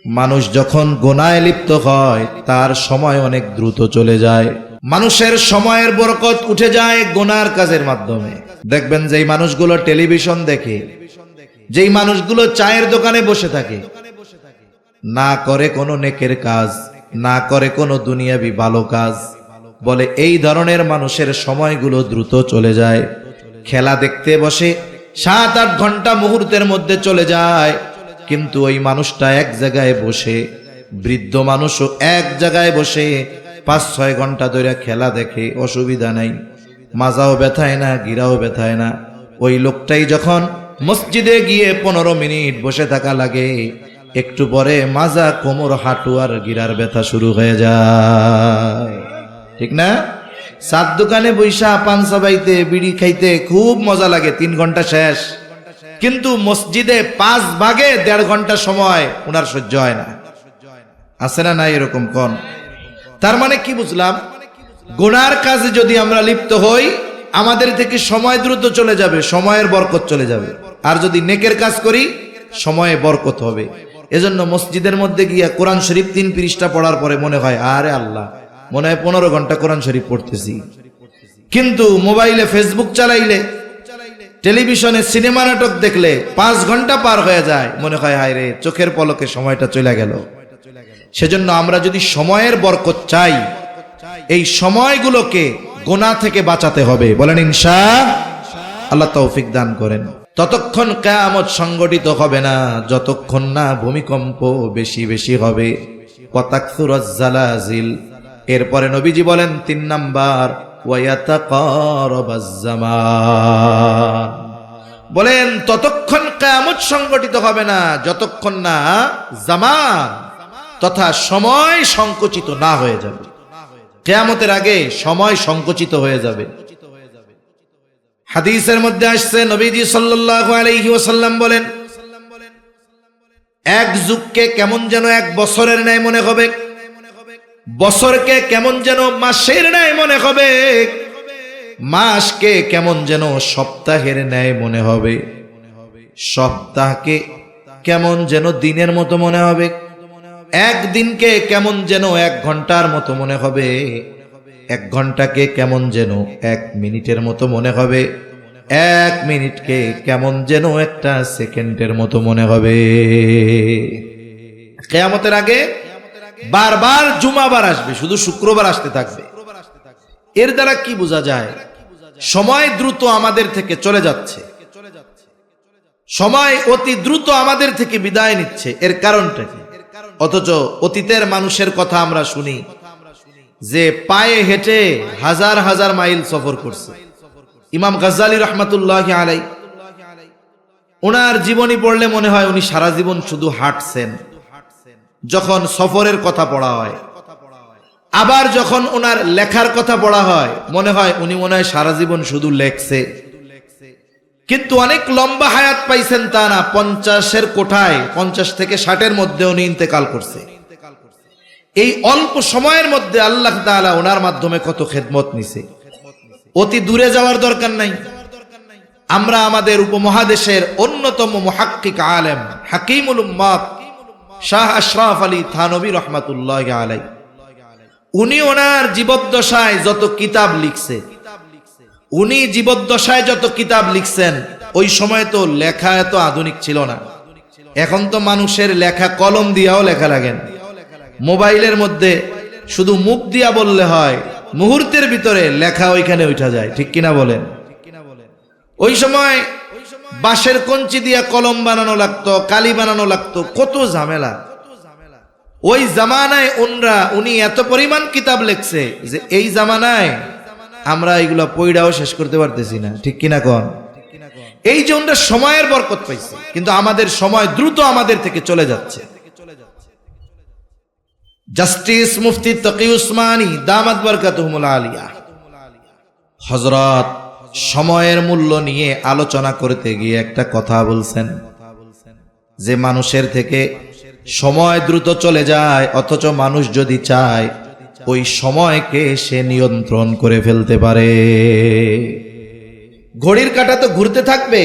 মানুষ যখন গুনাহে লিপ্ত হয় তার সময় অনেক দ্রুত চলে যায়। মানুষের সময়ের বরকত উঠে যায় গুনার কাজের মাধ্যমে। দেখবেন যেই মানুষগুলো টেলিভিশন দেখে, যেই মানুষগুলো চায়ের দোকানে বসে থাকে, না করে কোনো নেকের কাজ, না করে কোনো দুনিয়াবি ভালো কাজ, বলে এই ধরনের মানুষের সময়গুলো দ্রুত চলে যায়। খেলা দেখতে বসে 7-8 ঘন্টা মুহূর্তের মধ্যে চলে যায়, কিন্তু ওই মানুষটা এক জায়গায় বসে, বৃদ্ধ মানুষও এক জায়গায় বসে 5-6 ঘন্টা ধরে খেলা দেখে, অসুবিধা নাই, মাজাও ব্যথায় না, গিরাও ব্যথায় না। ওই লোকটাই যখন মসজিদে গিয়ে 15 মিনিট বসে থাকা লাগে, একটু পরে মাজা, কোমর, হাঁটু আর গিরার ব্যথা শুরু হয়ে যায়, ঠিক না? সাত দোকানে বৈশা পান চাবাইতে, বিড়ি খাইতে খুব মজা লাগে, 3 ঘন্টা শেষ, কিন্তু মসজিদে 5 ভাগে 1.5 ঘন্টা সময় ওনার সহ্য হয় না। আছে না নাই এরকম কোন? তার মানে কি বুঝলাম? গুনার কাজে যদি আমরা লিপ্ত হই, আমাদের থেকে সময় দ্রুত চলে যাবে, সময়ের বরকত চলে যাবে। আর যদি নেকের কাজ করি, সময়ে বরকত হবে। এজন্য মসজিদের মধ্যে গিয়া কোরআন শরীফ 3 পৃষ্ঠা পড়ার পরে মনে হয় আরে আল্লাহ, মনে হয় 15 ঘন্টা কোরআন শরীফ পড়তেছি। কিন্তু মোবাইলে ফেসবুক চালাইলে, টেলিভিশনে সিনেমা নাটক দেখলে 5 ঘন্টা পার হয়ে যায়, মনে হয় হায় রে, চোখের পলকে সময়টা চলে গেল। সেজন্য আমরা যদি সময়ের বরকত চাই, এই সময়গুলোকে গুনাহ থেকে বাঁচাতে হবে। বলেন ইনশাআল্লাহ, তৌফিক দান করেন। ততক্ষণ কিয়ামত সংগঠিত হবে না যতক্ষণ না ভূমিকম্প বেশি বেশি হবে, ওয়াতাকসুরাজ জালাজিল। এরপরে নবীজি বলেন 3 নাম্বার, ওয়ায়াতাকারাবাজ জামান। বলেন ততক্ষণ কিয়ামত সংগঠিত হবে না যতক্ষণ না জামান তথা সময় সংকুচিত না হয়ে যাবে। কিয়ামতের আগে সময় সংকুচিত হয়ে যাবে। হাদিসের মধ্যে আসছে, নবীজি সাল্লাল্লাহু আলাইহি ওয়াসাল্লাম বলেন, এক যুগকে কেমন যেন 1 বছরের ন্যায় মনে হবে, বছরকে কেমন যেন মাসের ন্যায় মনে হবে, মাসকে কেমন যেন সপ্তাহের ন্যায় মনে হবে, সপ্তাহকে কেমন যেন দিনের মতো মনে হবে, একদিনকে কেমন যেন 1 ঘন্টার মতো মনে হবে, 1 ঘন্টাকে কেমন যেন 1 মিনিটের মতো মনে হবে, 1 মিনিটকে কেমন যেন 1টা সেকেন্ডের মতো মনে হবে। কিয়ামতের আগে বারবার জুমাবার আসবে, শুধু শুক্রবার আসতে থাকবে। এর দ্বারা কি বোঝা যায়? সময় দ্রুত আমাদের থেকে চলে যাচ্ছে, সময় অতি দ্রুত আমাদের থেকে বিদায় নিচ্ছে। এর কারণটা কি? অথচ অতীতের মানুষের কথা আমরা শুনি যে পায়ে হেঁটে হাজার হাজার মাইল সফর করছে। ইমাম গাজ্জালী রাহমাতুল্লাহি আলাইহি, ওনার জীবনী পড়লে মনে হয় উনি সারা জীবন শুধু হাঁটছেন। যখন সফরের কথা পড়া হয়, আবার যখন ওনার লেখার কথা পড়া হয়, মনে হয় উনি মনে হয় সারা জীবন শুধু লেখছে। কিন্তু অনেক লম্বা হায়াত পাইছেন তা না, 50-এর কোঠায়, 50 থেকে 60-এর মধ্যে উনি ইন্তেকাল করছে। এই অল্প সময়ের মধ্যে আল্লাহ তাআলা ওনার মাধ্যমে কত খেদমত নিছে। অতি দূরে যাওয়ার দরকার নাই। আমরা আমাদের উপমহাদেশের অন্যতম মুহাক্কিক আলেম হাকিমুল উম্মাত শাহ আশরাফ আলী থানভী রাহমাতুল্লাহি আলাইহি, উনি ওনার জীবদ্দশায় যত কিতাব লিখছে, উনি জীবদ্দশায় যত কিতাব লিখছেন, ওই সময় তো লেখা এত আধুনিক ছিল না। এখন তো মানুষের লেখা কলম দিয়াও লেখা লাগেন, মোবাইলের মধ্যে শুধু মুখ দিয়া বললে হয়, মুহূর্তের ভিতরে লেখা ওইখানে উঠা যায়, ঠিক কিনা বলেন? ওই সময় বাঁশের কঞ্চি দিয়া কলম বানানো লাগতো, কালি বানানো লাগতো, কত ঝামেলা। ওই জামানায় উনি এত পরিমাণ কিতাব লিখছে যে এই জামানায় আমরা এগুলা পড়াও শেষ করতে পারতেছি না, ঠিক কিনা কোন? এই যে ওনারা সময়ের বরকত পাইছে, কিন্তু আমাদের সময় দ্রুত আমাদের থেকে চলে যাচ্ছে। জাস্টিস মুফতি তকি উসমানী দামাত বরকাতুহুমুল আলিয়া হযরত সময়ের মূল্য নিয়ে আলোচনা করতে গিয়ে একটা কথা বলছেন যে মানুষের থেকে সময় দ্রুত চলে যায়, অথচ মানুষ যদি চায় ওই সময়কে সে নিয়ন্ত্রণ করে ফেলতে পারে। ঘড়ির কাঁটা তো ঘুরতে থাকবে,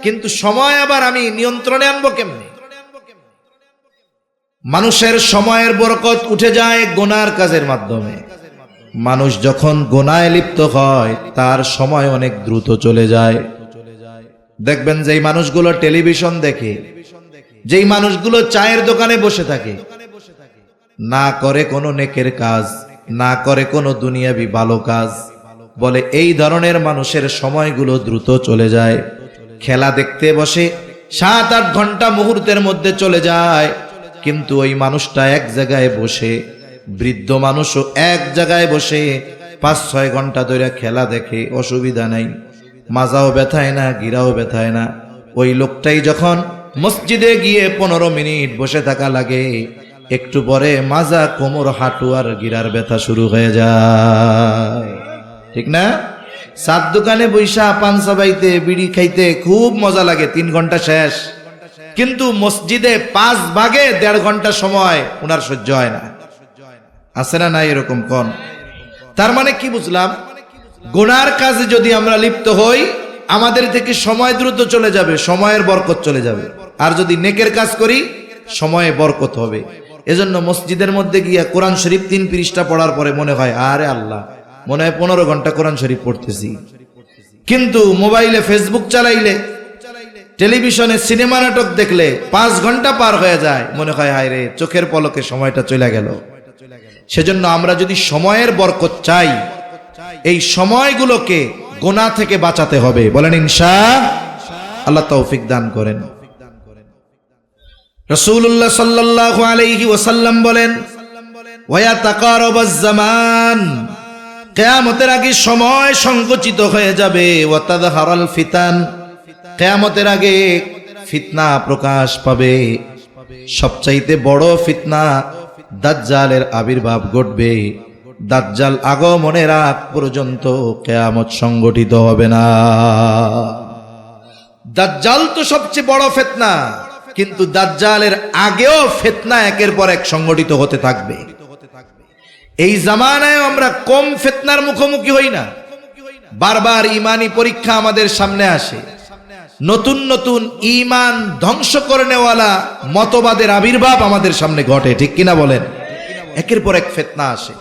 কিন্তু সময় আবার আমি নিয়ন্ত্রণে আনবো কেমনে? মানুষের সময়ের বরকত উঠে যায় গুনার কাজের মাধ্যমে। মানুষ যখন গুনায় লিপ্ত হয় তার সময় অনেক দ্রুত চলে যায়। দেখবেন যেই মানুষগুলো টেলিভিশন দেখে, যেই মানুষগুলো চায়ের দোকানে বসে থাকে, না করে কোনো নেকের কাজ, না করে কোনো দুনিয়াবি ভালো কাজ, বলে এই ধরনের মানুষের সময়গুলো দ্রুত চলে যায়। খেলা দেখতে বসে 7-8 ঘন্টা মুহূর্তের মধ্যে চলে যায়, কিন্তু ওই মানুষটা এক জায়গায় বসে, বৃদ্ধ মানুষও এক জায়গায় বসে 5-6 ঘন্টা ধরে খেলা দেখে, অসুবিধা নাই, মাজাও ব্যথায় না, গিরাও ব্যথায় না। ওই লোকটাই যখন মসজিদে গিয়ে 15 মিনিট বসে থাকা লাগে, একটু পরে মাজা, কোমর, হাঁটু আর গিরার ব্যথা শুরু হয়ে যায়, ঠিক না? সাত দোকানে বৈশা পান চাবাইতে, বিড়ি খাইতে খুব মজা লাগে, 3 ঘন্টা শেষ, কিন্তু মসজিদে 5 ভাগে 1.5 ঘন্টা সময় ওনার সহ্য হয় না। আছে না নাই এরকম কোন? তার মানে কি বুঝলাম? গুনার কাজে যদি আমরা লিপ্ত হই, আমাদের থেকে সময় দ্রুত চলে যাবে, সময়ের বরকত চলে যাবে। আর যদি নেকের কাজ করি, সময়ে বরকত হবে। এজন্য মসজিদের মধ্যে গিয়া কোরআন শরীফ 3 পৃষ্ঠা পড়ার পরে মনে হয় আরে আল্লাহ, মনে হয় 15 ঘন্টা কোরআন শরীফ পড়তেছি। কিন্তু মোবাইলে ফেসবুক চালাইলে, টেলিভিশনে সিনেমা নাটক দেখলে 5 ঘন্টা পার হয়ে যায়, মনে হয় হায় রে, চোখের পলকে সময়টা চলে গেল। সেজন্য আমরা যদি সময়ের বরকত চাই, এই সময়গুলোকে গুনাহ থেকে বাঁচাতে হবে। বলেন ইনশাআল্লাহ, তৌফিক দান করেন। রাসূলুল্লাহ সাল্লাল্লাহু আলাইহি ওয়াসাল্লাম বলেন, ওয়া তাকারাবাজ জামান, কিয়ামতের আগে সময় সংকুচিত হয়ে যাবে। ওয়া তাযহারাল ফিতান, কিয়ামতের আগে ফিতনা প্রকাশ পাবে। সবচাইতে বড় ফিতনা দাজ্জালের আবির্ভাব ঘটবে। দাজ্জাল আগমনের আগ পর্যন্ত কিয়ামত সংগঠিত হবে না। দাজ্জাল তো সবচেয়ে বড় ফিতনা, কিন্তু দাজ্জালের আগেও ফিতনা একের পর এক সংগঠিত হতে থাকবে। এই জামানায় আমরা কম ফিতনার মুখোমুখি হই না। বারবার ইমানি পরীক্ষা আমাদের সামনে আসে, নতুন নতুন ঈমান ধ্বংস করে নেওয়ালা মতবাদের আবির্ভাব আমাদের সামনে ঘটে, ঠিক কিনা বলেন? একের পর এক ফিতনা আসে।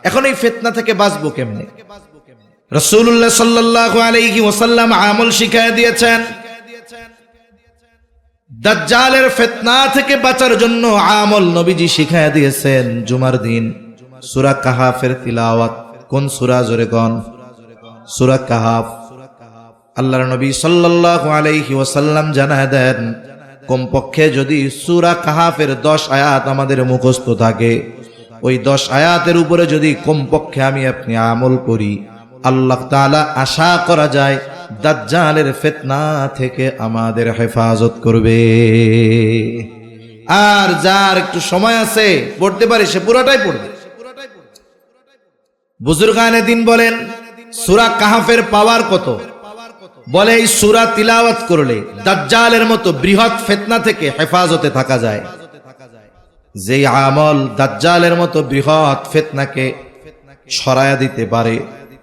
এখন এই ফিতনা থেকে বাঁচবো কেমনে? রাসূলুল্লাহ সাল্লাল্লাহু আলাইহি ওয়াসাল্লাম আমল শিখায় দিয়েছেন। দাজ্জালের ফিতনা থেকে বাঁচার জন্য আমল নবীজি শিখায় দিয়েছেন। জুমার দিন সূরা কাহাফের তিলাওয়াত। কোন সূরা? জোরে কোন? সূরা কাহাফ। আল্লাহর নবী সাল্লাল্লাহু আলাইহি ওয়াসাল্লাম জানায় দেন, কমপক্ষে যদি সূরা কাহাফের 10 আয়াত আমাদের মুখস্থ থাকে, ওই 10 আয়াতের উপরে যদি কমপক্ষে আমি আপনি আমল করি, আল্লাহ তাআলা আশা করা যায় দাজ্জালের ফিতনা থেকে আমাদের হেফাজত করবে। আর যার একটু সময় আছে, পড়তে পারে, সে পুরোটাই পড়বে। বুজুর্গানে দিন বলেন, সূরা কাহাফের পাওয়ার কত? বলে এই সূরা তিলাওয়াত করলে দাজ্জালের মতো বৃহৎ ফিতনা থেকে হেফাজতে থাকা যায়। যে আমল দাজ্জালের মতো বৃহৎ ফিতনাকে সরায়া দিতে পারে,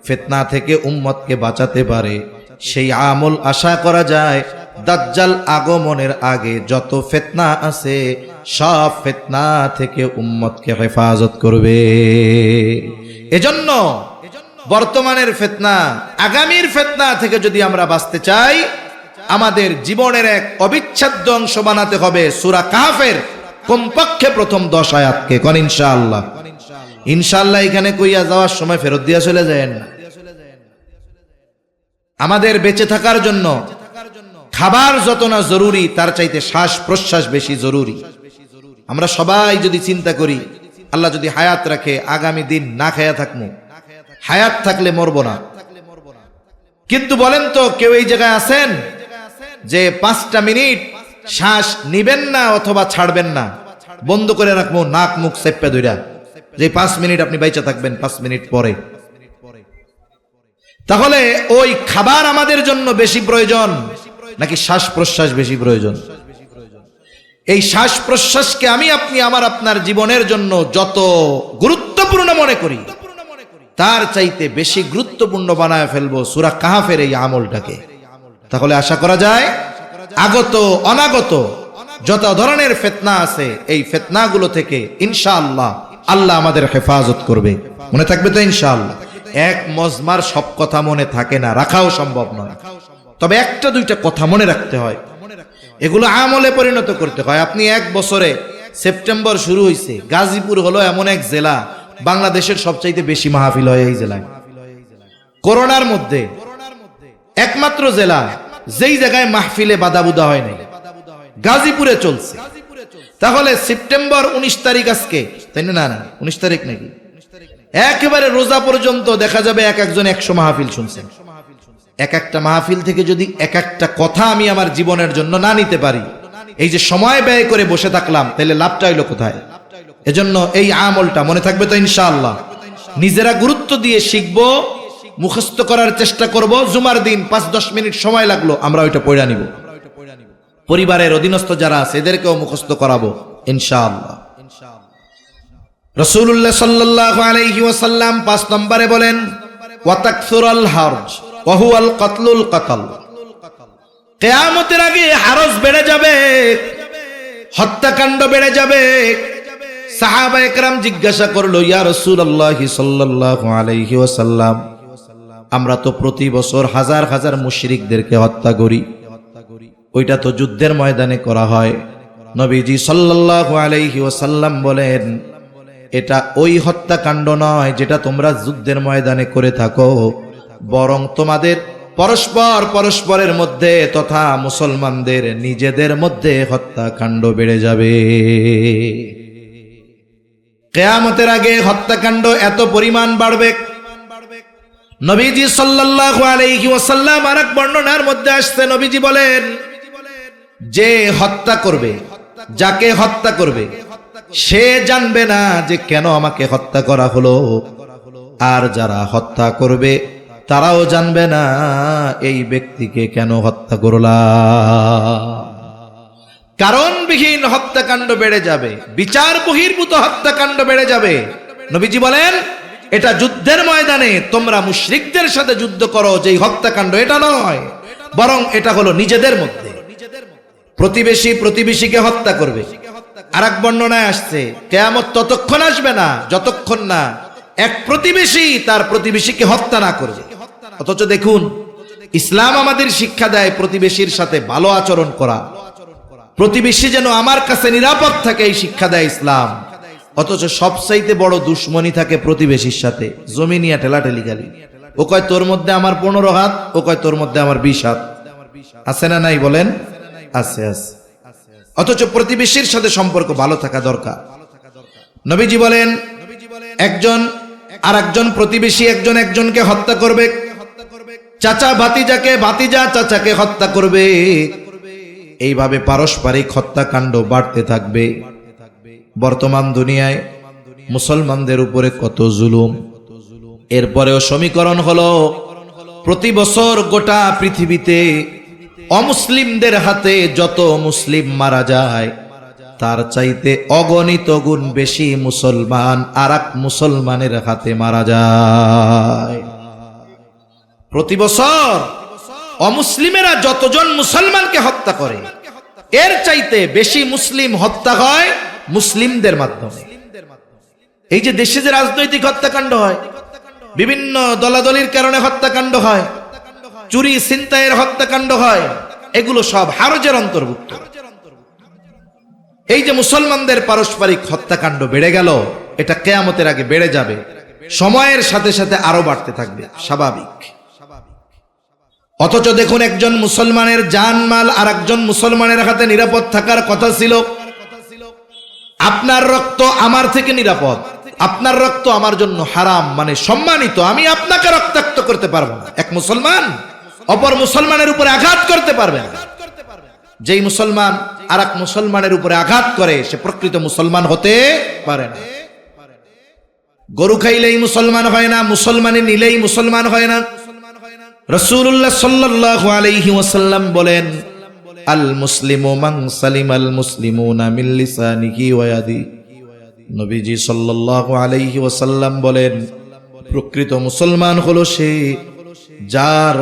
ফিতনা থেকে উম্মতকে বাঁচাতে পারে, সেই আমল আশা করা যায় দাজ্জাল আগমনের আগে যত ফিতনা আছে সব ফিতনা থেকে উম্মতকে হেফাজত করবে। এজন্য বর্তমানের ফিতনা, আগামীর ফিতনা থেকে যদি আমরা বাঁচতে চাই, আমাদের জীবনের এক অবিচ্ছেদ্য অংশ বানাতে হবে সূরা কাহাফের কমপক্ষে প্রথম 10 আয়াতকে। কোন ইনশাআল্লাহ? ইনশাআল্লাহ এখানে কইয়া যাওয়ার সময় ফেরত দিয়া চলে যায় না। আমাদের বেঁচে থাকার জন্য খাবার যত না জরুরি, তার চাইতে শ্বাস প্রশ্বাস বেশি জরুরি। আমরা সবাই যদি চিন্তা করি, আল্লাহ যদি হায়াত রাখে, আগামী দিন না খায়া থাকবো, হায়াত থাকলে মরবো না। কিন্তু বলেন তো, কেউ এই জায়গায় আছেন যে 5টা মিনিট শ্বাস নিবেন না অথবা ছাড়বেন না, বন্ধ করে রাখবো নাক মুখ চেপে ধইরা, যে 5 মিনিট আপনি বাইচা থাকবেন 5 মিনিট পরে? তাহলে ওই খাবার আমাদের জন্য বেশি প্রয়োজন নাকি শ্বাস প্রশ্বাস বেশি প্রয়োজন? এই শ্বাস প্রশ্বাসকে আমি আপনি আমার আপনার জীবনের জন্য যত গুরুত্বপূর্ণ মনে করি, তার চাইতে বেশি গুরুত্বপূর্ণ বানায় ফেলবো সূরা কাহাফের এই আমলটাকে। তাহলে আশা করা যায় আগত অনাগত যত ধরনের ফিতনা আছে এই ফিতনাগুলো থেকে ইনশাআল্লাহ আল্লাহ আমাদের হেফাজত করবে। মনে থাকবে তো ইনশাআল্লাহ। এক মজমার সব কথা মনে থাকে না, রাখাও সম্ভব নয়, তবে একটা দুইটা কথা মনে রাখতে হয়, এগুলো আমলে পরিণত করতে হয়। আপনি এক বছরে সেপ্টেম্বর শুরু হয়েছে, গাজীপুর হলো এমন এক জেলা বাংলাদেশের সবচাইতে বেশি মাহফিল হয় এই জেলায়। করোনার মধ্যে একমাত্র জেলা যেই জায়গায় মাহফিলে বাধাবুধা হয় নাই, গাজীপুরে চলছে। তাহলে সেপ্টেম্বর 19 তারিখ আজকে, তাই না? না 19 তারিখ নাকি? একেবারে রোজা পর্যন্ত দেখা যাবে এক একজন 100 মাহফিল শুনছেন। এক একটা মাহফিল থেকে যদি এক একটা কথা আমি আমার জীবনের জন্য না নিতে পারি, এই যে সময় ব্যয় করে বসে থাকলাম, তাহলে লাভটা হইলো কোথায়? এজন্য এই আমলটা মনে থাকবে তো ইনশাআল্লাহ। নিজেরা গুরুত্ব দিয়ে শিখবো, মুখস্থ করার চেষ্টা করব। জুমার দিন 5-10 মিনিট সময় লাগলো, আমরা ওইটা পড়া নিব। পরিবারের অধীনস্থ যারা আছে এদেরকেও মুখস্থ করাবো ইনশাআল্লাহ। রাসূলুল্লাহ সাল্লাল্লাহু আলাইহি ওয়াসাল্লাম 5 নম্বরে বলেন ওয়াতাকসুরাল হারজ ওয়া হুয়াল কাতলুল কাতল। কিয়ামতের আগে হারজ বেড়ে যাবে, হত্যাকাণ্ড বেড়ে যাবে। সাহাবায়ে কেরাম জিজ্ঞাসা করলো, ইয়া রাসূলুল্লাহ সাল্লাল্লাহু আলাইহি ওয়াসাল্লাম, আমরা তো প্রতি বছর হাজার হাজার মুশরিকদেরকে হত্যা করি, ওইটা তো যুদ্ধের ময়দানে করা হয়। নবীজি সাল্লাল্লাহু আলাইহি ওয়াসাল্লাম বলেন, এটা ওই হত্যাকাণ্ড নয় যেটা তোমরা যুদ্ধের ময়দানে করে থাকো, বরং তোমাদের পরস্পরের মধ্যে তথা মুসলমানদের নিজেদের মধ্যে হত্যাকাণ্ড বেড়ে যাবে। কিয়ামতের আগে হত্যাকাণ্ড এত পরিমাণ বাড়বে। নবীজি সাল্লাল্লাহু আলাইহি ওয়াসাল্লাম আরেক বর্ণনার মধ্যে আসছে, নবীজি বলেন, যে হত্যা করবে, যাকে হত্যা করবে, সে জানবে না যে কেন আমাকে হত্যা করা হলো, আর যারা হত্যা করবে তারাও জানবে না এই ব্যক্তিকে কেন হত্যা করলাম। কারণবিহীন হত্যাকাণ্ড বেড়ে যাবে, বিচার বহির্ভূত হত্যাকাণ্ড বেড়ে যাবে। নবীজি বলেন, এটা যুদ্ধের ময়দানে তোমরা মুশরিকদের সাথে যুদ্ধ করো যেই হত্যাকাণ্ড, এটা নয়, বরং এটা হলো নিজেদের মধ্যে। প্রতিবেশী প্রতিবেশীকে হত্যা করবে। আরেক বর্ণনায় আসছে, কিয়ামত ততক্ষণ আসবে না যতক্ষণ না এক প্রতিবেশী তার প্রতিবেশীকে হত্যা না করবে। অথচ দেখুন, ইসলাম আমাদের শিক্ষা দেয় প্রতিবেশীর সাথে ভালো আচরণ করা, প্রতিবেশী যেন আমার কাছে নিরাপদ থাকে, এই শিক্ষা দেয় ইসলাম। অথচ সবচাইতে বড় দুশ্মনী থাকে প্রতিবেশীর সাথে, জমি নিয়ে ঠেলাঠেলি গালি। ও কয় তোর মধ্যে আমার 15 হাত, ও কয় তোর মধ্যে আমার 20 হাত। আছে না নাই বলেন? আছে, আছে। অথচ প্রতিবেশীর সাথে সম্পর্ক ভালো থাকা দরকার। নবীজি বলেন, একজন আর একজন প্রতিবেশী একজনকে হত্যা করবে, চাচা ভাতিজাকে, ভাতিজা চাচাকে হত্যা করবে। এইভাবে পারস্পরিক হত্যাকাণ্ড বাড়তে থাকবে। বর্তমান দুনিয়ায় মুসলমানদের উপরে কত জুলুম। এরপরেও সমীকরণ হলো, প্রতি বছর গোটা পৃথিবীতে অমুসলিমদের হাতে যত মুসলিম মারা যায়, তার চাইতে অগণিত গুণ বেশি মুসলমান আরেক মুসলমানের হাতে মারা যায়। প্রতি বছর অমুসলিমেরা যতজন মুসলমানকে হত্যা করে, এর চাইতে বেশি মুসলিম হত্যা হয় মুসলিমদের মাধ্যমে। এই যে দেশে যে রাজনৈতিক হত্যাকাণ্ড হয়, বিভিন্ন দলাদলির কারণে হত্যাকাণ্ড হয়, চুরি ছিনতাইয়ের হত্যাকাণ্ড হয়, এগুলো সব হারজের অন্তর্ভুক্ত। এই যে মুসলমানদের পারস্পরিক হত্যাকাণ্ড বেড়ে গেল, এটা কিয়ামতের আগে বেড়ে যাবে, সময়ের সাথে সাথে আরো বাড়তে থাকবে, স্বাভাবিক। অথচ দেখুন, একজন মুসলমানের জানমাল আর একজন মুসলমানের হাতে নিরাপদ থাকার কথা ছিল। আপনার রক্ত আমার থেকে নিরাপদ, আপনার রক্ত আমার জন্য হারাম, মানে সম্মানিত, আমি আপনাকে রক্তাক্ত করতে পারবো না। এক মুসলমান অপর মুসলমানের উপরে আঘাত করতে পারবে না। যেই মুসলমান আর এক মুসলমানের উপরে আঘাত করে, সে প্রকৃত মুসলমান হতে পারে না। গরু খাইলেই মুসলমান হয় না, মুসলমানি নিলেই মুসলমান হয় না। রাসূলুল্লাহ সাল্লাল্লাহু আলাইহি ওয়াসাল্লাম বলেন, আল মুসলিমু মান সালিমাল মুসলিমুনা মিন লিসানিহি ওয়া ইয়াদি। নবীজি সাল্লাল্লাহু আলাইহি ওয়াসাল্লাম বলেন, প্রকৃত মুসলমান হলো সে যার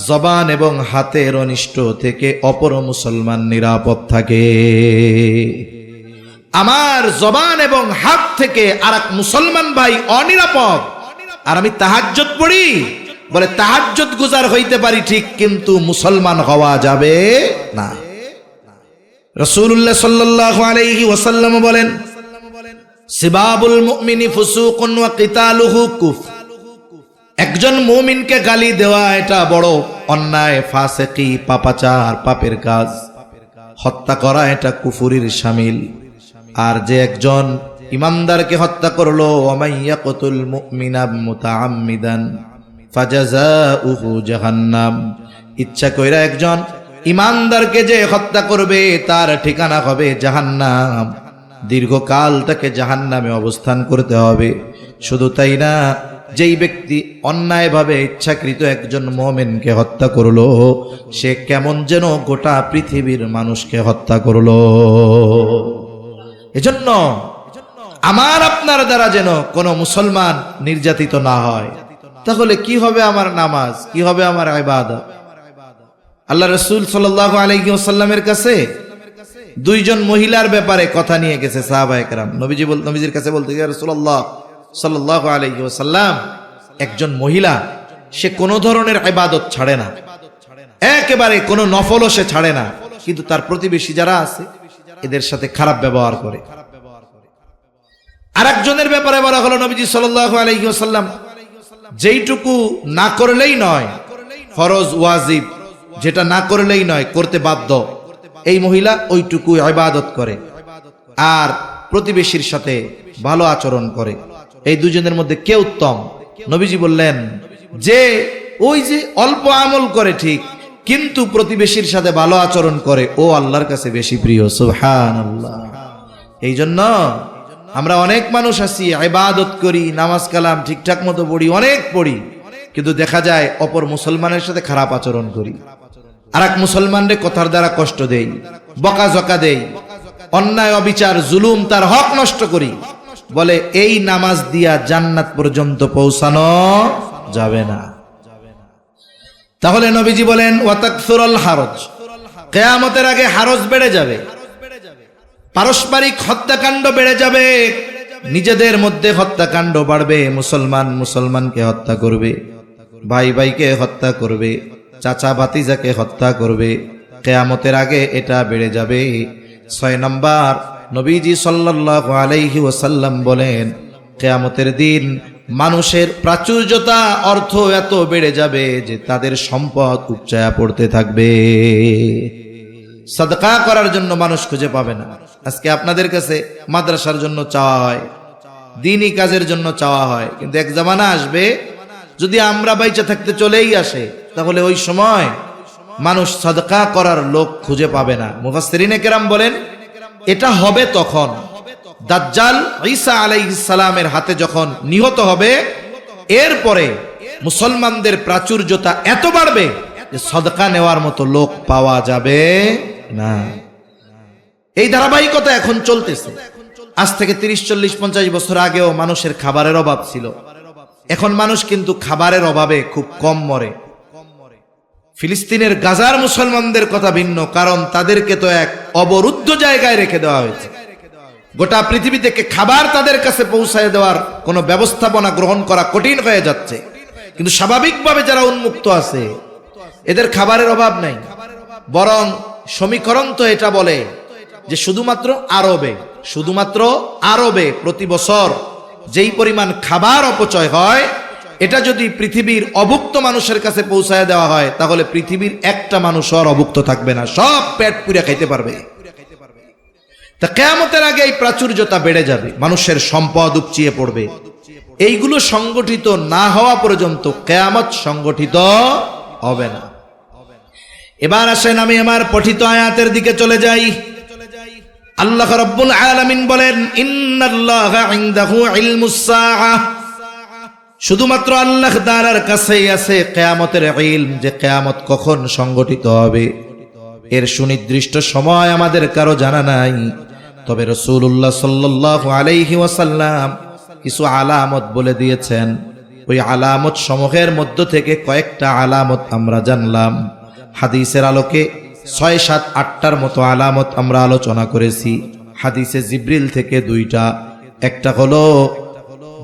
জবান এবং হাতের অনিষ্ট থেকে অপর মুসলমান নিরাপদ থাকে। আমার জবান এবং হাত থেকে আরেক মুসলমান ভাই অনিরাপদ, আর আমি তাহাজ্জুদ পড়ি, বলে তাহাজ্জুদ গুজার হইতে পারি ঠিক, কিন্তু মুসলমান হওয়া যাবে না। রাসূলুল্লাহ সাল্লাল্লাহু আলাইহি ওয়াসাল্লাম বলেন, সিবাবুল মুমিনি ফুসুকুন ওয়া কিতালুহু কুফর। একজন মুমিনকে গালি দেওয়া এটা বড় অন্যায়, ফাসিকি, পাপাচার, পাপের কাজ। হত্যা করা এটা কুফরির শামিল। আর যে একজন ইমানদারকে হত্যা করলো, ওয়ামাইয়াকুতুল মুমিনা মুতাআম্মিদান ফাজাযাউহু জাহান্নাম, ইচ্ছা কইরা একজন ইমানদারকে যে হত্যা করবে তার ঠিকানা হবে জাহান্নাম, দীর্ঘকাল তাকে জাহান্নামে অবস্থান করতে হবে। শুধু তাই না, যেই ব্যক্তি অন্যায়ভাবে ইচ্ছাকৃত একজন মুমিনকে হত্যা করলো, সে কেমন যেন গোটা পৃথিবীর মানুষকে হত্যা করলো। এজন্য আমার আপনার দ্বারা যেন কোনো মুসলমান নির্যাতিত না হয়। তাহলে কি হবে আমার নামাজ, কি হবে আমার ইবাদত? আল্লাহ রাসূল সাল্লাল্লাহু আলাইহি ওয়াসাল্লামের কাছে দুইজন মহিলার ব্যাপারে কথা নিয়ে গেছে সাহাবায়ে কেরাম। নবীজির কাছে বলতে গিয়ে, রাসূলুল্লাহ সাল্লাল্লাহু আলাইহি ওয়াসাল্লাম, একজন মহিলা সে কোনো ধরনের ইবাদত ছাড়ে না, একেবারে কোনো নফলও সে ছাড়ে না, কিন্তু তার প্রতিবেশী যারা আছে এদের সাথে খারাপ ব্যবহার করে। আরেকজনের ব্যাপারে বলা হলো, নবীজি সাল্লাল্লাহু আলাইহি ওয়াসাল্লাম যেইটুকু না করলেই নয়, ফরজ ওয়াজিব যেটা না করলেই নয়, করতে বাধ্য, এই মহিলা ওইটুকু ইবাদত করে আর প্রতিবেশীর সাথে ভালো আচরণ করে। এই দুজনের মধ্যে কে উত্তম? নবীজি বললেন, যে ওই যে অল্প আমল করে ঠিক, কিন্তু প্রতিবেশীর সাথে ভালো আচরণ করে, ও আল্লাহর কাছে বেশি প্রিয়। সুবহানাল্লাহ। এই জন্য আমরা অনেক মানুষ আছি, ইবাদত করি, নামাজ কালাম ঠিকঠাক মতো পড়ি, অনেক পড়ি, কিন্তু দেখা যায় অপর মুসলমানের সাথে খারাপ আচরণ করি, আর এক মুসলমানরে কথার দ্বারা কষ্ট দেই, বকাঝকা দেই, অন্যায় অবিচার জুলুম তার হক নষ্ট করি। বলে এই নামাজ দিয়া জান্নাত পর্যন্ত পৌঁছানো যাবে না। তাহলে নবীজি বলেন, ওয়াতাকসুরুল হারজ, কিয়ামতের আগে হারজ বেড়ে যাবে, পারস্পরিক হত্যাকাণ্ড বেড়ে যাবে, নিজেদের মধ্যে হত্যাকাণ্ড বাড়বে, মুসলমান মুসলমানকে হত্যা করবে, ভাই ভাইকে হত্যা করবে, চাচা ভাতিজাকে হত্যা করবে। কিয়ামতের আগে এটা বেড়ে যাবে। 6 নম্বর, নবীজি সাল্লাল্লাহু আলাইহি ওয়াসাল্লাম বলেন, কিয়ামতের দিন মানুষের প্রাচুর্যতা, অর্থ এত বেড়ে যাবে যে তাদের সম্পদ উপচায়া পড়তে থাকবে। সাদকা করার জন্য মানুষ খুঁজে পাবে না। আজকে আপনাদের কাছে মাদ্রাসার জন্য চাওয়া হয়, দ্বীনি কাজের জন্য চাওয়া হয়, কিন্তু এক জামানা আসবে যদি আমরা বাইচা থাকতে চলেই আসে, তাহলে ওই সময় মানুষ সাদকা করার লোক খুঁজে পাবে না। মুফাসসিরিনে কেরাম বলেন, এটা হবে তখন দাজ্জাল ঈসা আলাইহিস সালামের হাতে যখন নিহত হবে, এরপরে মুসলমানদের প্রাচুর্যতা এত বাড়বে যে সাদকা নেওয়ার মতো লোক পাওয়া যাবে না। এই ধারাবাহিকতা এখন চলতেছে। আজ থেকে 30, 40, 50 বছর আগেও মানুষের খাবারের অভাব ছিল, এখন মানুষ কিন্তু খাবারের অভাবে খুব কম মরে। ফিলিস্তিনের গাজার মুসলমানদের কথা ভিন্ন, কারণ তাদেরকে তো এক অবরুদ্ধ জায়গায় রেখে দেওয়া হয়েছে। গোটা পৃথিবী থেকে খাবার তাদের কাছে পৌঁছায় দেওয়ার কোনো ব্যবস্থাপনা গ্রহণ করা কঠিন হয়ে যাচ্ছে, কিন্তু স্বাভাবিকভাবে যারা উন্মুক্ত আছে এদের খাবারের অভাব নাই। বরং সমীকরণ তো এটা বলে যে শুধুমাত্র আরবে প্রতি বছর যেই পরিমাণ খাবার অপচয় হয়, এটা যদি পৃথিবীর অভুক্ত মানুষের কাছে পৌঁছায় দেওয়া হয়, তাহলে পৃথিবীর একটা মানুষ আর অভুক্ত থাকবে না, সব পেট পুরে খাইতে পারবে। তা কিয়ামতের আগে এই প্রাচুর্যতা বেড়ে যাবে, মানুষের সম্পদ উপচিয়ে পড়বে। এইগুলো সংগঠিত না হওয়া পর্যন্ত কিয়ামত সংগঠিত হবে না। এবার আসেন আমি আমার পঠিত আয়াতের দিকে চলে যাই। আল্লাহ রাব্বুল আলামিন বলেন, ইন্নাল্লাহা ইনদাহু ইলমুস সাআহ, শুধুমাত্র আল্লাহ তাআলার কাছেই আছে কিয়ামতের ইলম, যে কিয়ামত কখন সংগঠিত হবে এর সুনির্দিষ্ট সময় আমাদের কারো জানা নাই। তবে রাসূলুল্লাহ সাল্লাল্লাহু আলাইহি ওয়াসাল্লাম কিছু আলামত বলে দিয়েছেন, ওই আলামত সমূহের মধ্য থেকে কয়েকটা আলামত আমরা জানলাম। হাদিসের আলোকে 6, 7, 8টার মতো আলামত আমরা আলোচনা করেছি। হাদিসে জিব্রিল থেকে 2টা, একটা হলো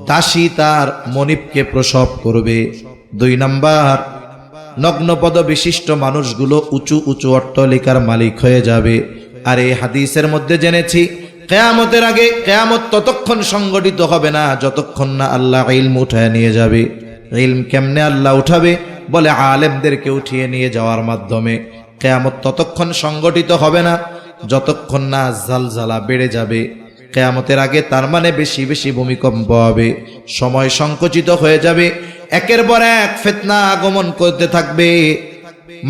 দাসী তার মনিবকে প্রসব করবে, 2 নাম্বার নগ্নপদ বিশিষ্ট মানুষগুলো উঁচু উঁচু অট্টালিকার মালিক হয়ে যাবে। আর এই হাদিসের মধ্যে জেনেছি কিয়ামতের আগে কিয়ামত ততক্ষণ সংগঠিত হবে না যতক্ষণ না আল্লাহ ইলম উঠায় নিয়ে যাবে। ইলম কেমনে আল্লাহ উঠাবে? বলে আলেমদেরকে উঠিয়ে নিয়ে যাওয়ার মাধ্যমে। কিয়ামত ততক্ষণ সংগঠিত হবে না যতক্ষণ না জালজালা বেড়ে যাবে। কিয়ামতের আগে তার মানে বেশি বেশি ভূমিকম্প হবে, সময় সংকুচিত হয়ে যাবে, একের পর এক ফিতনা আগমন করতে থাকবে।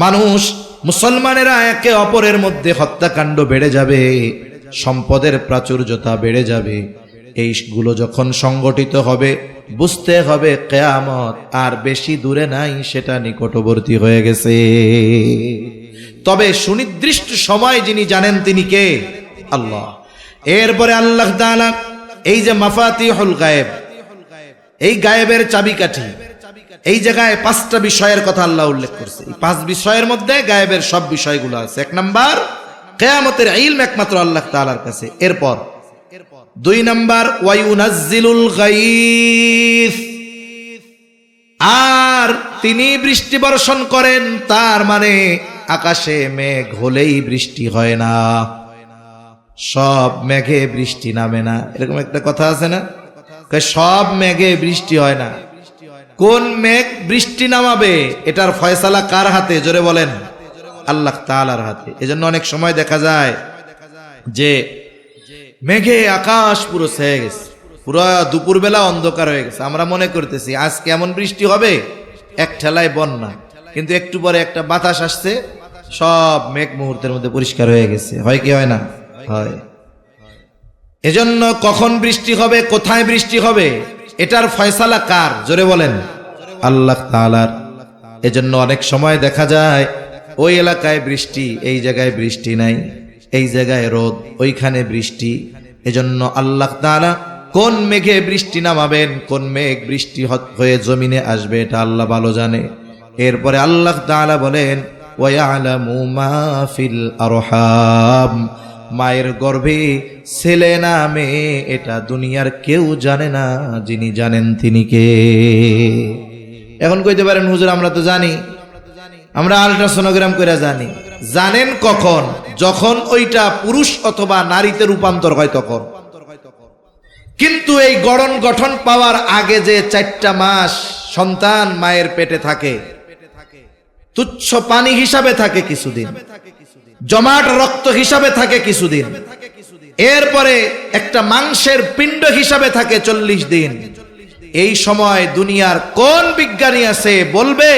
মানুষ মুসলমানেরা একে অপরের মধ্যে হত্যাকাণ্ড বেড়ে যাবে, সম্পদের প্রাচুর্যতা বেড়ে যাবে। এইগুলো যখন সংগঠিত হবে বুঝতে হবে কিয়ামত আর বেশি দূরে নাই, সেটা নিকটবর্তী হয়ে গেছে। তবে সুনির্দিষ্ট সময় যিনি জানেন তিনি কে? আল্লাহ। এরপরে আল্লাহ তাআলা এই যে মাফাতিহুল গায়েব, এই গায়েবের চাবিকাঠি, এই জায়গায় 5টা বিষয়ের কথা আল্লাহ উল্লেখ করছে। এই 5 বিষয়ের মধ্যে গায়েবের সব বিষয়গুলো আছে। 1 নাম্বার কিয়ামতের ইলম একমাত্র আল্লাহ তাআলার কাছে। এরপর 2 নাম্বার ওয়ায়ুনাজ্জিলুল গায়স, আর তিনি বৃষ্টি বর্ষণ করেন। তার মানে আকাশে মেঘ হলেই বৃষ্টি হয় না, সব মেঘে বৃষ্টি নামে না। এরকম একটা কথা আছে না, সব মেঘে বৃষ্টি হয় না। কোন মেঘ বৃষ্টি নামাবে এটার ফয়সালা কার হাতে? জোরে বলেন, আল্লাহ তাআলার হাতে। এজন্য অনেক সময় দেখা যায় যে মেঘে আকাশ পুরো ছেয়ে গেছে, পুরো দুপুরবেলা অন্ধকার হয়ে গেছে, আমরা মনে করতেছি আজ কেমন বৃষ্টি হবে, এক ঠেলায় বন্যা। কিন্তু একটু পরে একটা বাতাস আসছে, সব মেঘ মুহূর্তের মধ্যে পরিষ্কার হয়ে গেছে। হয় কি হয় না? হয়। এজন্য কখন বৃষ্টি হবে, কোথায় বৃষ্টি হবে, এটার ফয়সালা কার? জোরে বলেন, আল্লাহ তাআলার। এজন্য অনেক সময় দেখা যায় ওই এলাকায় বৃষ্টি, এই জায়গায় বৃষ্টি নাই, এই জায়গায় রোদ, ওইখানে বৃষ্টি। এজন্য আল্লাহ তাআলা কোন মেঘে বৃষ্টি নামাবেন, কোন মেঘ বৃষ্টি হয়ে জমিনে আসবে, এটা আল্লাহ ভালো জানে। এরপরে আল্লাহ তাআলা বলেন ওয়ায়ালামু মা ফিল আরহাম, মায়ের গর্ভে ছেলে না মেয়ে এটা দুনিয়ার কেউ জানে না, যিনি জানেন তিনি কে? এখন কইতে পারেন হুজুর আমরা তো জানি, আমরা আল্ট্রাসোনোগ্রাম করে জানি। জানেন কখন? যখন ওইটা পুরুষ অথবা নারীতে রূপান্তর হয় তখন। কিন্তু এই গঠন পাওয়ার আগে যে 4টা মাস সন্তান মায়ের পেটে থাকে, তুচ্ছ পানি হিসাবে থাকে কিছুদিন, জমাট রক্ত হিসাবে থাকে কিছুদিন, এরপরে একটা মাংসের পিণ্ড হিসাবে থাকে 40 দিন। এই সময় দুনিয়ার কোন বিজ্ঞানী আছে বলবে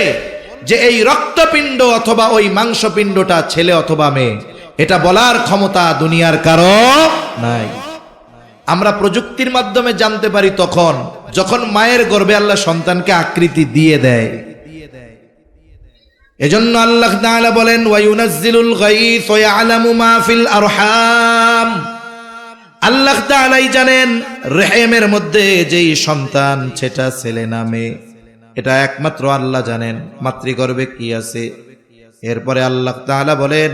যে এই রক্তপিণ্ড অথবা ওই মাংসপিণ্ডটা ছেলে অথবা মেয়ে? এটা বলার ক্ষমতা দুনিয়ার কারো নাই। আমরা প্রযুক্তির মাধ্যমে জানতে পারি তখন যখন মায়ের গর্ভে আল্লাহ সন্তানকে আকৃতি দিয়ে দেয়। এজন্য আল্লাহ তাআলা বলেন ওয়ায়ুনাজ্জিলুল গায়স ওয়া ইয়ালামু মা ফিল আরহাম। আল্লাহ তাআলাই জানেন রেহেমের মধ্যে যেই সন্তান সেটা ছেলে না মেয়ে, এটা একমাত্র আল্লাহ জানেন। মাতৃগর্ভে কি আছে? এরপরে আল্লাহ তাআলা বলেন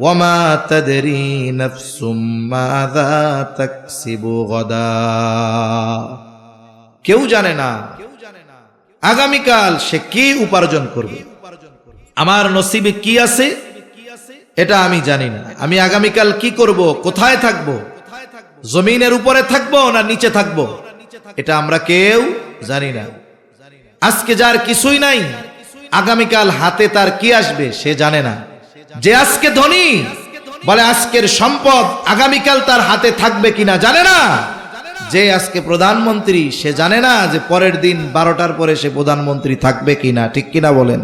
ওয়ামা তাদরি নাফসুম মাযা তাকসিবু গাদা, কেউ জানে না আগামীকাল সে কি উপার্জন করবে। আমার নসিবে কি আছে এটা আমি জানি না। আমি আগামীকাল কি করব, কোথায় থাকব, জমিনের উপরে থাকবো না নিচে থাকবো, এটা আমরা কেউ জানি না। আজকে যার কিছুই নাই, আগামীকাল হাতে তার কি আসবে সে জানে না। যে আজকে ধনী বলে আজকের সম্পদ আগামীকাল তার হাতে থাকবে কিনা জানে না। যে আজকে প্রধানমন্ত্রী সে জানে না যে পরের দিন 12টার পরে সে প্রধানমন্ত্রী থাকবে কিনা, ঠিক কিনা বলেন?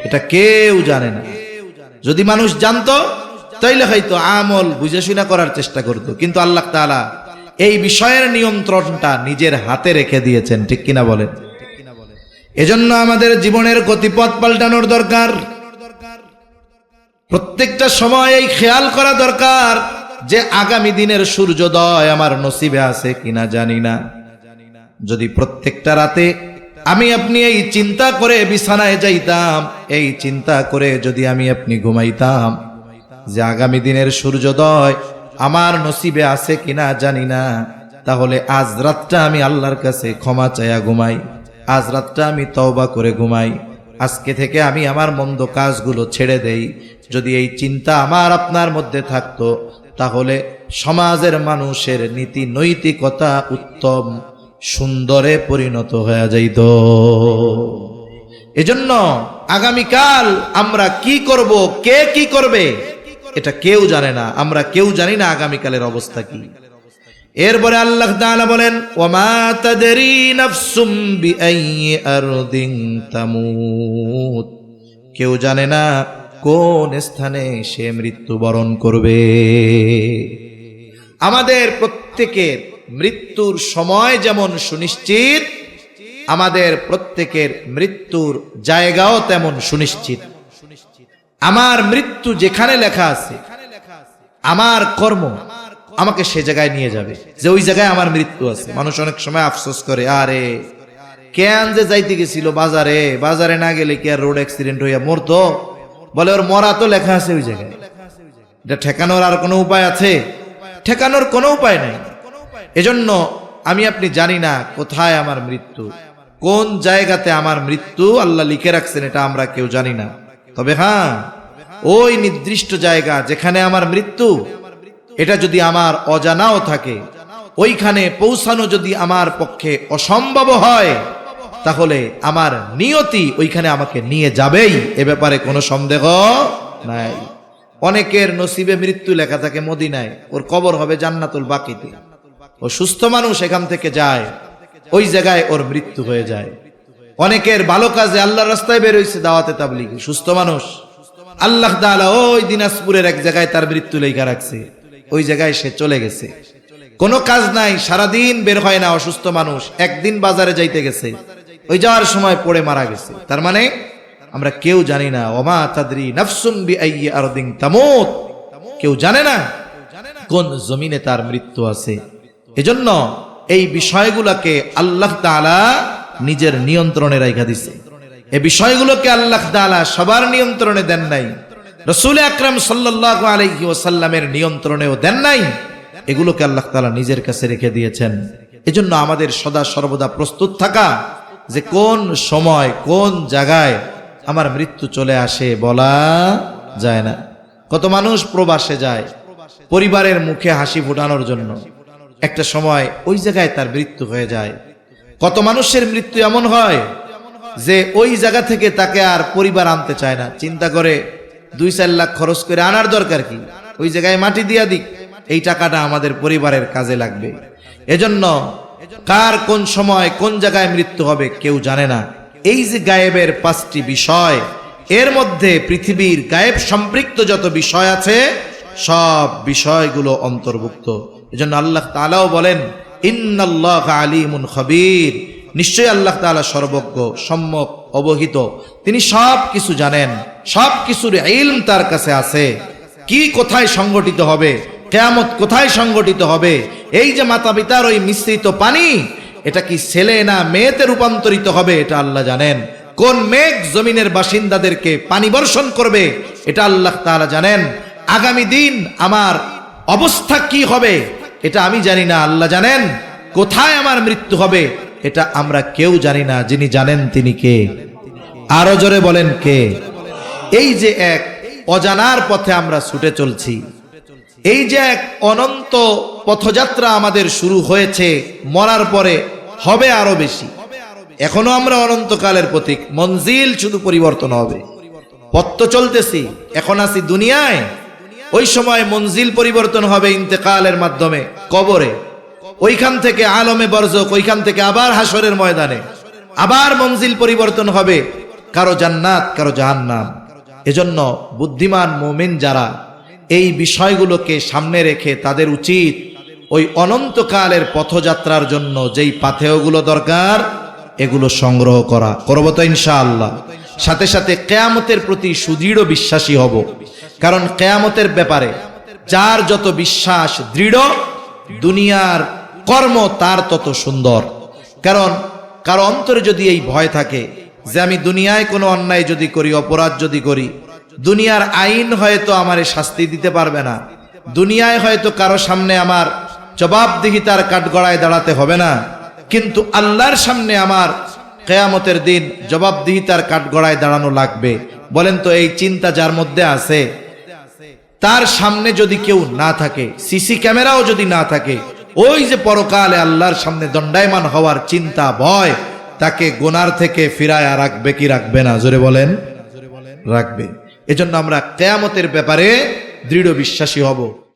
এটা কেউ জানে না। যদি মানুষ জানতো তাইলে হয়তো আমল বুঝে শুনে করার চেষ্টা করত, কিন্তু আল্লাহ তাআলা এই বিষয়ের নিয়ন্ত্রণটা নিজের হাতে রেখে দিয়েছেন, ঠিক কিনা বলেন? এজন্য আমাদের জীবনের গতিপথ পাল্টানোর দরকার। প্রত্যেকটা সময় এই খেয়াল করা দরকার যে আগামী দিনের সূর্যোদয় আমার নসিবে আছে কিনা জানি না। যদি প্রত্যেকটা রাতে আমি আপনি এই চিন্তা করে বিছানায় যাইতাম, এই চিন্তা করে যদি আমি আপনি ঘুমাইতাম যে আগামী দিনের সূর্যোদয় আমার নসিবে আছে কিনা জানি না, তাহলে আজ রাতটা আমি আল্লাহর কাছে ক্ষমা চাইয়া ঘুমাই, আজ রাতটা আমি তওবা করে ঘুমাই, আজকে থেকে আমি আমার মন্দ কাজগুলো ছেড়ে দেই। যদি এই চিন্তা আমার আপনার মধ্যে থাকতো, তাহলে সমাজের মানুষের নীতি নৈতিকতা উত্তম সুন্দরে পরিণত হয়ে যাইত। এজন্য আগামীকাল আমরা কি করব, কে কি করবে, এটা কেউ জানে না। আমরা কেউ জানি না আগামীকালের অবস্থা কি। এরপরে আল্লাহ তাআলা বলেন, ওয়ামা তাদরি নাফসুম বিআইয়ি আরদিন তামুত, কেউ জানে না কোন স্থানে সে মৃত্যুবরণ করবে। আমাদের প্রত্যেকের মৃত্যুর সময় যেমন সুনিশ্চিত, আমাদের প্রত্যেকের মৃত্যুর জায়গাও তেমন সুনিশ্চিত। আমার মৃত্যু যেখানে লেখা আছে, আমার কর্ম আমাকে সে জায়গায় নিয়ে যাবে, যে ওই জায়গায় আমার মৃত্যু আছে। মানুষ অনেক সময় আফসোস করে, আরে কেন যে যাইতে গেছিল বাজারে, বাজারে না গেলে কি আর রোড অ্যাক্সিডেন্ট হইয়া মরতো? বলে ওর মরা তো লেখা আছে ওই জায়গায়। এটা ঠেকানোর আর কোনো উপায় আছে? ঠেকানোর কোনো উপায় নাই। এজন্য আমি আপনি জানি না কোথায় আমার মৃত্যু, কোন জায়গাতে আমার মৃত্যু আল্লাহ লিখে রাখছেন, এটা আমরা কেউ জানি না। তবে হ্যাঁ, ওই নির্দিষ্ট জায়গা যেখানে আমার মৃত্যু, এটা যদি আমার অজানাও থাকে, ওইখানে পৌঁছানো যদি আমার পক্ষে অসম্ভব হয়, তাহলে আমার নিয়তি ওইখানে আমাকে নিয়ে যাবেই, এ ব্যাপারে কোনো সন্দেহ নাই। অনেকের নসিবে মৃত্যু লেখা থাকে মদিনায়, ওর কবর হবে জান্নাতুল বাকিতে। ও সুস্থ মানুষ এখান থেকে যায়, ওই জায়গায় ওর মৃত্যু হয়ে যায়। অনেকের ভালো কাজে আল্লাহর রাস্তায় বের হইছে, দাওয়াতে তাবলীগে, সুস্থ মানুষ, আল্লাহ তাআলা ওই দিনাজপুরের এক জায়গায় তার মৃত্যু লেখা রাখছে, ওই জায়গায় সে চলে গেছে। কোনো কাজ নাই, সারাদিন বের হয় না, অসুস্থ মানুষ, একদিন বাজারে যাইতে গেছে, ওই যাওয়ার সময় পড়ে মারা গেছে। তার মানে আমরা কেউ জানি না, ওমা তাদরি নাফসুম বিআইয়ি আরদিন তামুত, কেউ জানে না কোন জমিনে তার মৃত্যু আছে। এজন্য এই বিষয়গুলোকে আল্লাহ তাআলা নিজের নিয়ন্ত্রণে রাখা দিয়েছে। এই বিষয়গুলোকে আল্লাহ তাআলা সবার নিয়ন্ত্রণে দেন নাই, রাসূল আকরাম সাল্লাল্লাহু আলাইহি ওয়াসাল্লামের নিয়ন্ত্রণেও দেন নাই, এগুলোকে আল্লাহ তাআলা নিজের কাছে রেখে দিয়েছেন। এজন্য আমাদের সদা সর্বদা প্রস্তুত থাকা, যে কোন সময় কোন জায়গায় আমার মৃত্যু চলে আসে বলা যায় না। কত মানুষ প্রবাসে যায় পরিবারের মুখে হাসি ফোটানোর জন্য, একটা সময় ওই জায়গায় তার মৃত্যু হয়ে যায়। কত মানুষের মৃত্যু এমন হয় যে ওই জায়গা থেকে তাকে আর পরিবার আনতে চায় না, চিন্তা করে 2-4 লাখ খরচ করে আনার দরকার কি, ওই জায়গায় মাটি দিয়া দিক, এই টাকাটা আমাদের পরিবারের কাজে লাগবে। এজন্য কার কোন সময় কোন জায়গায় মৃত্যু হবে কেউ জানে না। এই যে গায়েবের 5টি বিষয়, এর মধ্যে পৃথিবীর গায়েব সম্পৃক্ত যত বিষয় আছে সব বিষয়গুলো অন্তর্ভুক্ত। এজন্য আল্লাহ তাআলাও বলেন, ইন্নাল্লাহা আলিমুন খাবীর, নিশ্চয়ই আল্লাহ তাআলা সর্বজ্ঞ, সম্যক অবহিত, তিনি সব কিছু জানেন, সব কিছুর ইলম তার কাছে আছে। কি কোথায় সংগঠিত হবে, কিয়ামত কোথায় সংগঠিত হবে, এই যে মাতা পিতার ওই মিশ্রিত পানি, এটা কি ছেলে না মেয়েতে রূপান্তরিত হবে, এটা আল্লাহ জানেন। কোন মেঘ জমিনের বাসিন্দাদেরকে পানি বর্ষণ করবে, এটা আল্লাহ তাআলা জানেন। আগামী দিন আমার অবস্থা কি হবে, এটা আমি জানি না, আল্লাহ জানেন। কোথায় আমার মৃত্যু হবে, এটা আমরা কেউ জানি না, যিনি জানেন তিনি কে? আরো জোরে বলেন কে? এই যে এক অজানার পথে আমরা ছুটে চলছি, এই যে এক অনন্ত পথযাত্রা আমাদের শুরু হয়েছে, মরার পরে হবে আরো বেশি। এখনো আমরা অনন্তকালের প্রতীক, মঞ্জিল শুধু পরিবর্তন হবে। পথ তো চলতেছি, এখন আছি দুনিয়ায়, ওই সময় মঞ্জিল পরিবর্তন হবে ইন্তেকালের মাধ্যমে কবরে, ওইখান থেকে আলমে বরজক, ওইখান থেকে আবার হাসরের ময়দানে, আবার মঞ্জিল পরিবর্তন হবে, কারো জান্নাত কারো জাহান্নাম। এজন্য বুদ্ধিমান মুমিন যারা, এই বিষয়গুলোকে সামনে রেখে তাদের উচিত ওই অনন্তকালের পথযাত্রার জন্য যেই পাথেয়গুলো দরকার এগুলো সংগ্রহ করা। করব তো ইনশাআল্লাহ। সাথে সাথে কিয়ামতের প্রতি সুদৃঢ় বিশ্বাসী হব, কারণ কিয়ামতের ব্যাপারে যার যত বিশ্বাস দৃঢ়, দুনিয়ার কর্ম তার তত সুন্দর। কারণ কারো অন্তরে যদি এই ভয় থাকে যে আমি দুনিয়ায় কোনো অন্যায় যদি করি, অপরাধ যদি করি, দুনিয়ার আইন হয়তো আমারে শাস্তি দিতে পারবে না, দুনিয়ায় হয়তো কারো সামনে আমার জবাবদিহিতার কাঠগড়ায় দাঁড়াতে হবে না, কিন্তু আল্লাহর সামনে আমার কিয়ামতের দিন জবাবদিহিতার কাঠগড়ায় দাঁড়ানো লাগবে। বলেন তো এই চিন্তা যার মধ্যে আছে, তার সামনে যদি কেউ না থাকে, সিসি ক্যামেরাও যদি না থাকে, ওই যে পরকালে আল্লাহর সামনে দণ্ডায়মান হওয়ার চিন্তা, ভয়, তাকে গুনার থেকে ফিরায় রাখবে কি রাখবে না? জোরে বলেন, রাখবে। এজন্য আমরা কিয়ামতের ব্যাপারে দৃঢ় বিশ্বাসী হব।